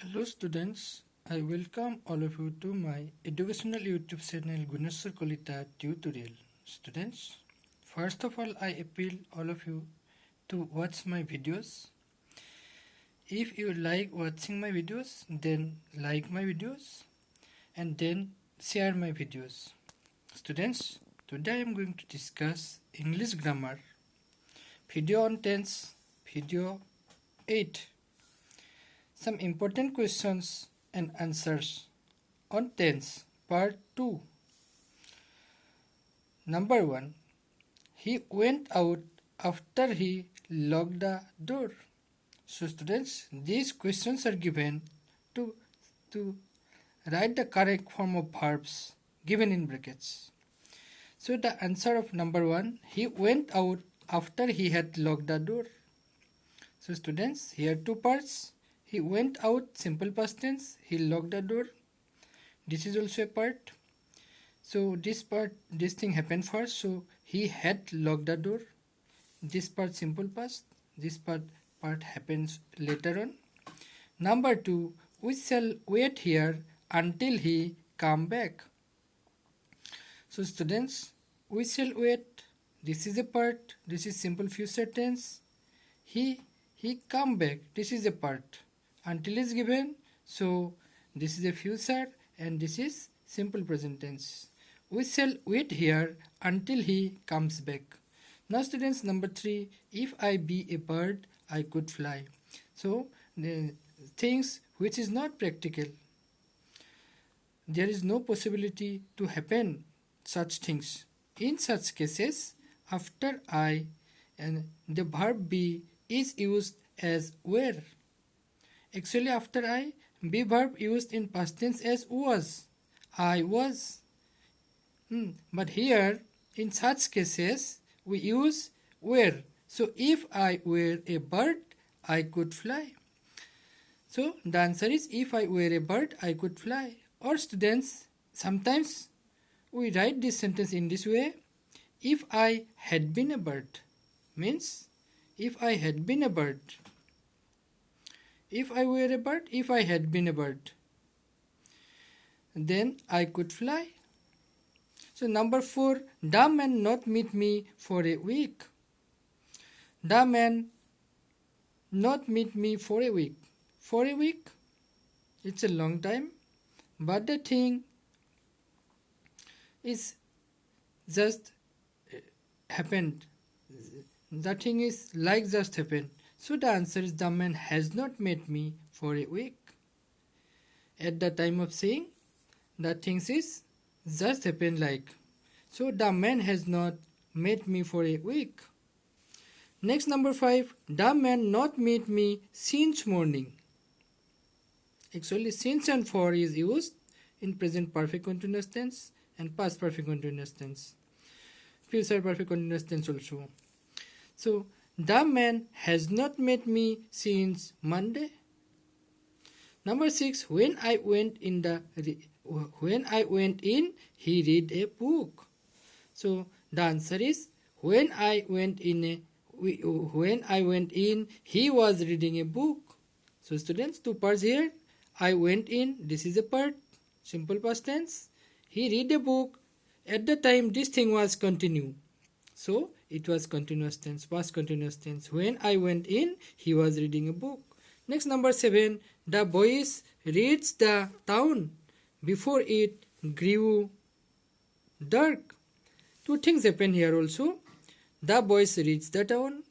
Hello students, I welcome all of you to my educational YouTube channel Guneswar Kalita tutorial. Students, first of all I appeal all of you to watch my videos. If you like watching my videos, then like my videos and then share my videos. Students, today I am going to discuss English grammar, video on tense, video 8. Some important questions and answers on tense, part 2. Number 1. He went out after he locked the door. So students, these questions are given to write the correct form of verbs given in brackets. So the answer of number 1, he went out after he had locked the door. So students, here two parts. He went out, simple past tense. He locked the door. This is also a part. So this thing happened first. So he had locked the door. This part simple past. This part happens later on. Number 2, we shall wait here until he come back. So students, we shall wait. This is a part. This is simple future tense. He come back. This is a part. Until is given, so this is a future and this is simple present tense. We shall wait here until he comes back. Now students, number 3, if I be a bird, I could fly. So the things which is not practical, there is no possibility to happen such things. In such cases, after I and the verb be is used as were. Actually, after I, be verb used in past tense as was. I was. But here, in such cases, we use were. So, if I were a bird, I could fly. So, the answer is if I were a bird, I could fly. Or students, sometimes we write this sentence in this way. If I had been a bird, means if I had been a bird. If I were a bird, if I had been a bird, then I could fly. So number 4, the man not meet me for a week. The man not meet me for a week. For a week, it's a long time, but the thing is just happened. The thing is like just happened. So the answer is the man has not met me for a week. At the time of saying, the things is just happened like. So the man has not met me for a week. Next number 5, the man not meet me since morning. Actually since and for is used in present perfect continuous tense and past perfect continuous tense. Future perfect continuous tense also. So the man has not met me since Monday. Number 6, when I went in, he read a book. So the answer is when I went in, he was reading a book. So students, two parts here. I went in. This is a part. Simple past tense. He read a book. At the time, this thing was continue. So it was continuous tense, past continuous tense. When I went in, he was reading a book. Next number 7, the boys reached the town before it grew dark. Two things happen here also. The boys reached the town.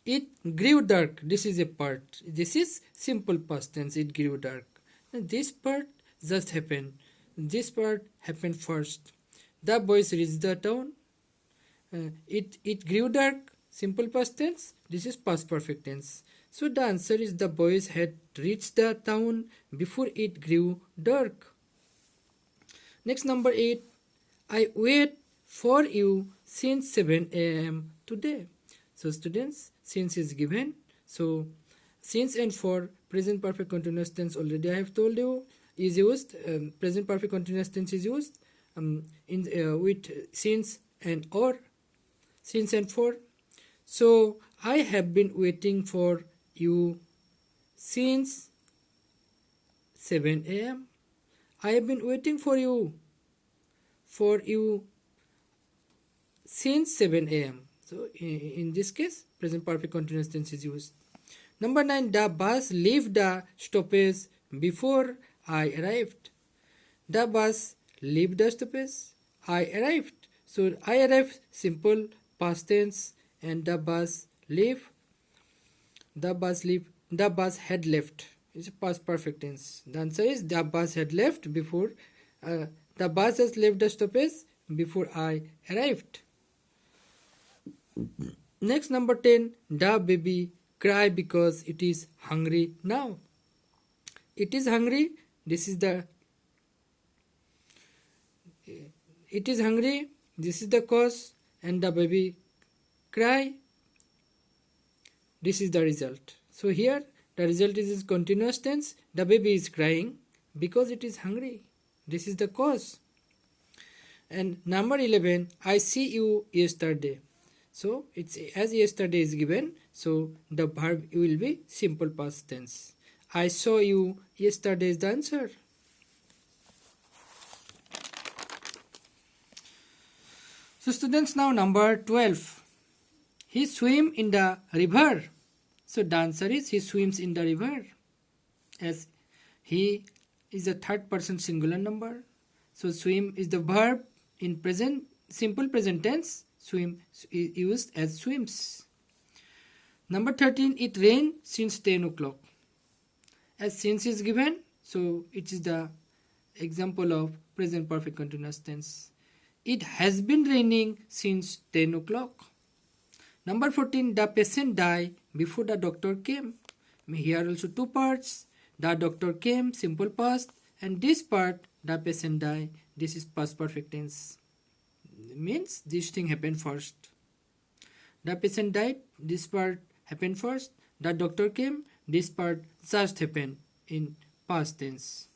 It grew dark. This is a part. This is simple past tense. It grew dark. This part just happened. This part happened first. The boys reached the town. It grew dark, simple past tense. This is past perfect tense. So the answer is the boys had reached the town before it grew dark. Next number 8, I wait for you since 7 a.m. today. So students, since is given. So since and for present perfect continuous tense already I have told you is used. Present perfect continuous tense is used with since and or. Since and for. So I have been waiting for you since 7 a.m. I have been waiting for you since 7 a.m. So in this case, present perfect continuous tense is used. Number 9, the bus left the stoppage before I arrived. The bus left the stoppage. I arrived. So I arrived, simple past tense, and the bus left. The bus had left. It's a past perfect tense. The answer is the bus had left before. The bus has left the stoppage before I arrived. Next, number 10, the baby cry because it is hungry now. It is hungry. This is the cause, and the baby cry. This is the result. So here the result is continuous tense. The baby is crying because it is hungry. This is the cause. And number 11, I see you yesterday. So it's as yesterday is given, so the verb will be simple past tense. I saw you yesterday is the answer. So students, now number 12. He swim in the river. So the answer is he swims in the river, as he is a third person singular number. So swim is the verb in present simple present tense. Swim is used as swims. Number 13, it rained since 10 o'clock. As since is given, so it is the example of present perfect continuous tense. It has been raining since 10 o'clock. Number 14, the patient died before the doctor came. Here also two parts. The doctor came, simple past, and this part, the patient died, this is past perfect tense. Means this thing happened first. The patient died, this part happened first. The doctor came, this part just happened in past tense.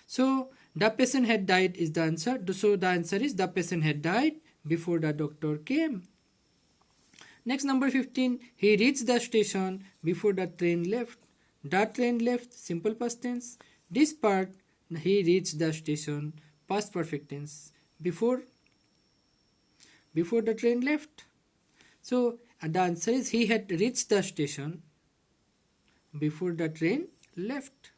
So the patient had died is the answer. So the answer is the patient had died before the doctor came. Next, number 15, he reached the station before the train left. The train left, simple past tense. This part, he reached the station, past perfect tense. Before the train left. So the answer is he had reached the station before the train left.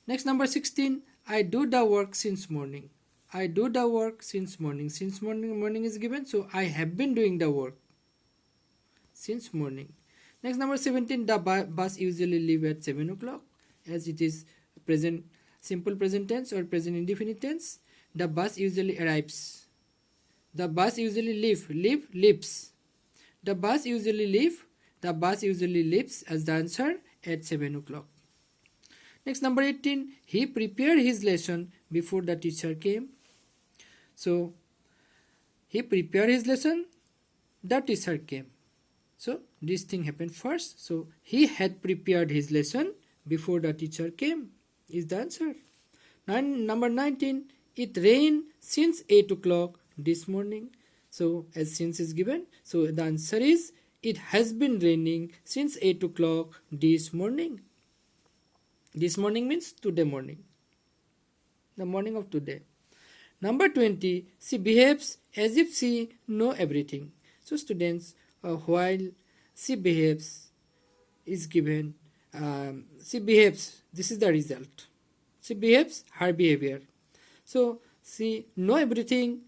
Next, number 16, I do the work since morning. I do the work since morning. Since morning is given, so I have been doing the work since morning. Next, number 17, the bus usually leave at 7 o'clock, as it is present simple present tense or present indefinite tense. The bus usually arrives. The bus usually leaves. The bus usually leaves as the answer at 7 o'clock. Next, number 18, he prepared his lesson before the teacher came. So he prepared his lesson, the teacher came. So this thing happened first. So he had prepared his lesson before the teacher came is the answer. Number 19, it rained since 8 o'clock this morning. So as since is given, so the answer is it has been raining since 8 o'clock this morning. This morning means today morning, the morning of today. Number 20, she behaves as if she know everything. So students, while she behaves is given, she behaves, this is the result. She behaves, her behavior. So she know everything,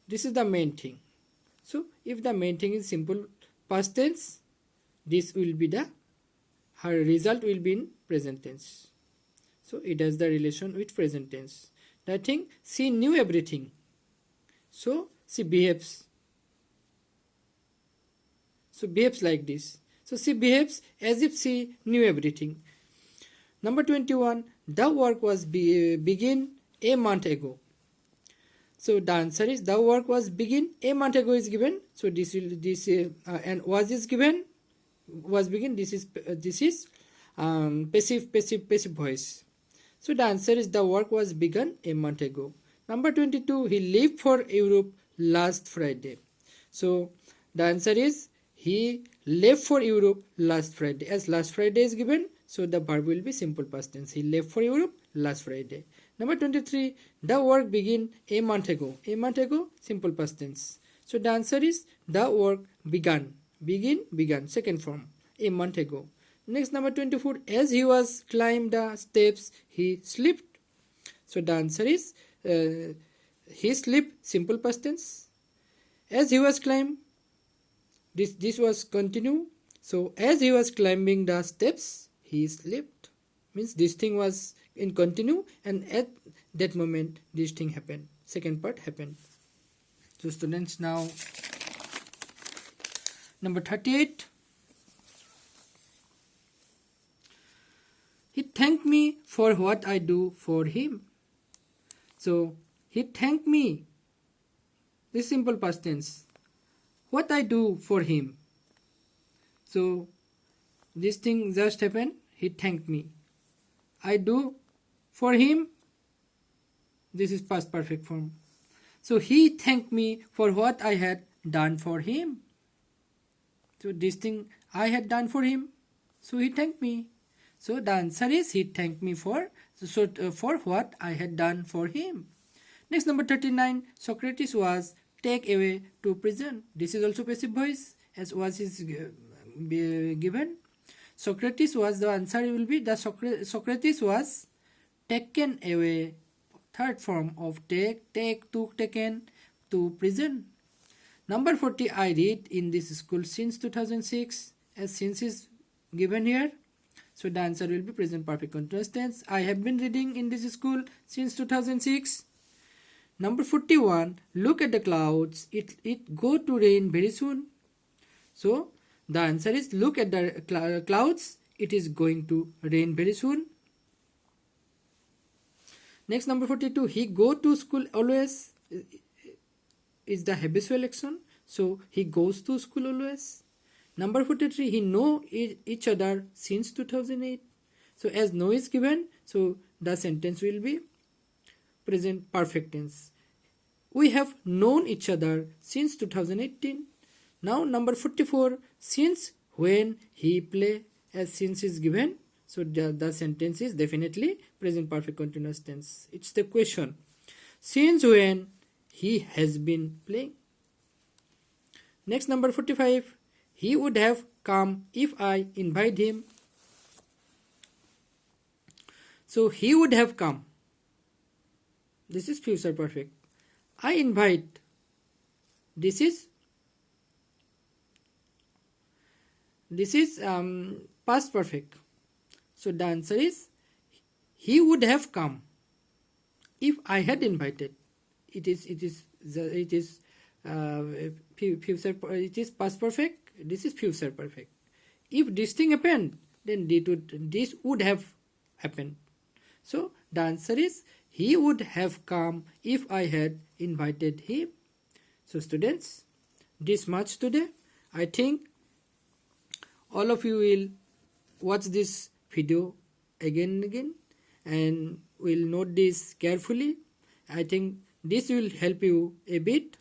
this is the main thing. So if the main thing is simple past tense, this will be her result will be in present tense. So it has the relation with present tense. The thing, she knew everything. So she behaves. So behaves like this. So she behaves as if she knew everything. Number 21, the work was begin a month ago. So the answer is the work was begin a month ago is given. So and was is given, was begin. This is passive voice. So the answer is the work was begun a month ago. Number 22, he left for Europe last Friday. So the answer is he left for Europe last Friday. As last Friday is given, So the verb will be simple past tense. He left for Europe last Friday. Number 23. The work began a month ago. A month ago, simple past tense. So the answer is the work began. Began. Second form. A month ago. Next, number 24. As he was climbed the steps, he slipped. So the answer is he slipped. Simple past tense. As he was climbed. This was continue. So as he was climbing the steps, he slipped. Means this thing was in continue, and at that moment this thing happened. Second part happened. So students, now number 38. He thanked me for what I do for him. So he thanked me. This simple past tense. What I do for him. So this thing just happened. He thanked me. I do for him. This is past perfect form. So he thanked me for what I had done for him. So this thing I had done for him. So he thanked me. So the answer is he thanked me for what I had done for him. Next, number 39. Socrates was taken away to prison. This is also passive voice, as was is given. Socrates was, the answer will be the Socrates was taken away. Third form of took, taken to prison. Number 40. I read in this school since 2006, as since is given here. So the answer will be present perfect continuous tense. I have been reading in this school since 2006. Number 41. Look at the clouds. It go to rain very soon. So the answer is look at the clouds. It is going to rain very soon. Next, number 42. He go to school always is the habitual action. So he goes to school always. Number 43. He know each other since 2008. So as know is given, so the sentence will be present perfect tense. We have known each other since 2018. Now number 44. Since when he play, as since is given, so the sentence is definitely present perfect continuous tense. It's the question. Since when he has been playing. Next, number 45. He would have come if I invite him. So he would have come. This is future perfect. I invite. This is past perfect. So the answer is he would have come if I had invited. It is future. It is past perfect. This is future perfect. If this thing happened, then this would have happened. So the answer is he would have come if I had invited him. So students, this much today. I think all of you will watch this video again and again and will note this carefully. I think this will help you a bit.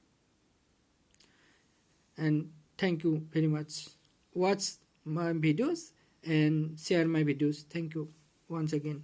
And thank you very much. Watch my videos and share my videos. Thank you once again.